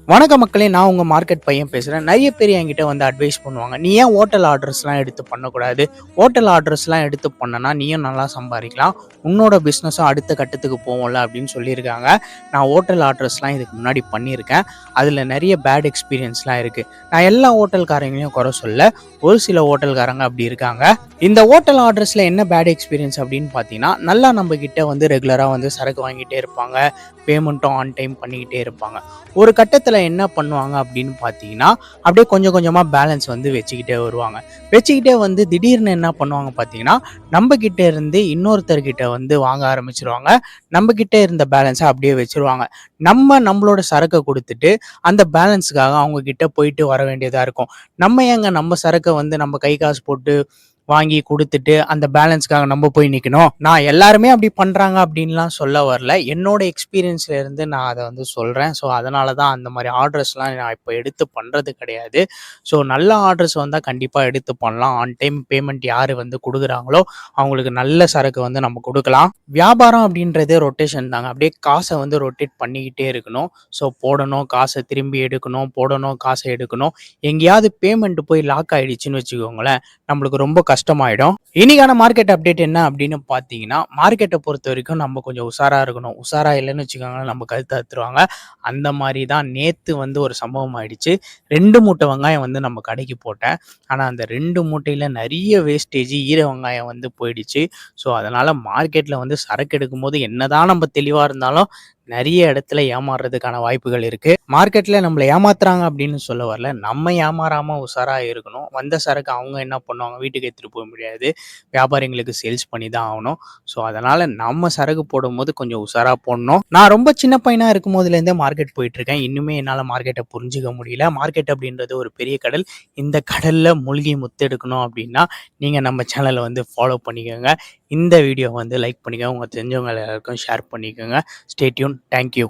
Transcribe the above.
வணக்க மக்களே, நான் உங்கள் மார்க்கெட் பையன் பேசுகிறேன். நிறைய பேர் என்கிட்ட வந்து அட்வைஸ் பண்ணுவாங்க, நீ ஏன் ஹோட்டல் ஆர்டர்ஸ்லாம் எடுத்து பண்ணக்கூடாது? ஹோட்டல் ஆர்டர்ஸ்லாம் எடுத்து பண்ணனா நீயும் நல்லா சம்பாதிக்கலாம், உன்னோட பிஸ்னஸும் அடுத்த கட்டத்துக்கு போகும்ல அப்படின்னு சொல்லியிருக்காங்க. நான் ஹோட்டல் ஆர்டர்ஸ்லாம் இதுக்கு முன்னாடி பண்ணியிருக்கேன். அதில் நிறைய பேட் எக்ஸ்பீரியன்ஸ்லாம் இருக்குது. நான் எல்லா ஹோட்டல்காரங்களையும் குறை சொல்ல, ஒரு சில ஹோட்டல்காரங்க அப்படி இருக்காங்க. இந்த ஹோட்டல் ஆர்டர்ஸில் என்ன பேட் எக்ஸ்பீரியன்ஸ் அப்படின்னு பார்த்தீங்கன்னா, நல்லா நம்மக்கிட்ட வந்து ரெகுலராக வந்து சரக்கு வாங்கிட்டே இருப்பாங்க, பேமெண்ட்டும் ஆன் டைம் பண்ணிக்கிட்டே இருப்பாங்க. ஒரு கட்டத்தில் என்ன பண்ணுவாங்க அப்படின்னு பார்த்தீங்கன்னா, அப்படியே கொஞ்சம் கொஞ்சமாக பேலன்ஸ் வந்து வச்சுக்கிட்டே வருவாங்க. வச்சுக்கிட்டே வந்து திடீர்னு என்ன பண்ணுவாங்க பார்த்தீங்கன்னா, நம்ம கிட்ட இருந்து இன்னொருத்தர்கிட்ட வந்து வாங்க ஆரம்பிச்சிருவாங்க. நம்ம கிட்ட இருந்த பேலன்ஸை அப்படியே வச்சிருவாங்க. நம்மளோட சரக்கை கொடுத்துட்டு அந்த பேலன்ஸுக்காக அவங்க கிட்ட போயிட்டு வர வேண்டியதாக இருக்கும். நம்ம ஏங்க நம்ம சரக்கை வந்து நம்ம கை காசு போட்டு வாங்கி குடுத்துட்டு, அந்த பேலன்ஸ்க்காக நம்ம போய் நிக்கணும். நான் எல்லாருமே அப்படி பண்றாங்க அப்படின்லாம் சொல்ல வரல. என்னோட எக்ஸ்பீரியன்ஸ்ல இருந்து நான் அத வந்து சொல்றேன். ஸோ, அதனால தான் அந்த மாரி ஆர்டர்ஸ்லாம் நான் இப்ப எடுத்து பண்றது கிடையாது. ஸோ, நல்ல ஆர்டர்ஸ் வந்தா கண்டிப்பா எடுத்து பண்ணலாம். ஆன் டைம் பேமெண்ட் யாரு வந்து குடுக்குறாங்களோ, அவங்களுக்கு நல்ல சரக்கு வந்து நம்ம குடுக்கலாம். வியாபாரம் அப்படின்றது ரொட்டேஷன் தாங்க. அப்படியே காச வந்து ரொட்டேட் பண்ணிக்கிட்டே இருக்கணும். ஸோ, போடணும், காச திரும்பி எடுக்கணும், போடணும், காச எடுக்கணும். எங்கேயாவது பேமெண்ட் போய் லாக் ஆயிடுச்சுன்னு வச்சுக்கோங்களேன், நம்மளுக்கு ரொம்ப கஷ்டமாயிடும். இன்னைக்கான மார்க்கெட் அப்டேட் என்ன அப்படின்னு பார்த்தீங்கன்னா, மார்க்கெட்டை பொறுத்த வரைக்கும் நம்ம கொஞ்சம் உஷாரா இருக்கணும். உஷாரா இல்லைன்னு வச்சுக்கோங்களேன், நம்ம கழுத்த அறுத்துருவாங்க. அந்த மாதிரி தான் நேத்து வந்து ஒரு சம்பவம் ஆயிடுச்சு. 2 மூட்டை வெங்காயம் வந்து நம்ம கடைக்கு போட்டேன். ஆனா அந்த 2 மூட்டையில நிறைய வேஸ்டேஜ் ஈர வெங்காயம் வந்து போயிடுச்சு. ஸோ அதனால மார்க்கெட்ல வந்து சரக்கு எடுக்கும்போது என்னதான் நம்ம தெளிவா இருந்தாலும் நிறைய இடத்துல ஏமாறுறதுக்கான வாய்ப்புகள் இருக்கு. மார்க்கெட்ல நம்மள ஏமாத்துறாங்க அப்படின்னு சொல்ல வரல. நம்ம ஏமாறாம உஷாரா இருக்கணும். வந்த சரக்கு அவங்க என்ன பண்ணுவாங்க, வீட்டுக்கு எடுத்துட்டு போக முடியாது. வியாபாரிங்களுக்கு சேல்ஸ் பண்ணி தான் ஆகணும். ஸோ அதனால நம்ம சரக்கு போடும்போது கொஞ்சம் உஷாரா போடணும். நான் ரொம்ப சின்ன பையனா இருக்கும் போதுலேருந்தே மார்க்கெட் போயிட்டு இருக்கேன். இன்னுமே என்னால் மார்க்கெட்டை புரிஞ்சுக்க முடியல. மார்க்கெட் அப்படின்றது ஒரு பெரிய கடல். இந்த கடல்ல மூழ்கி முத்தெடுக்கணும் அப்படின்னா நீங்க நம்ம சேனலை வந்து ஃபாலோ பண்ணிக்கோங்க. இந்த வீடியோ வந்து லைக் பண்ணிக்கோங்க. உங்க தெரிஞ்சவங்க எல்லாருக்கும் ஷேர் பண்ணிக்கோங்க. Stay tune. Thank you.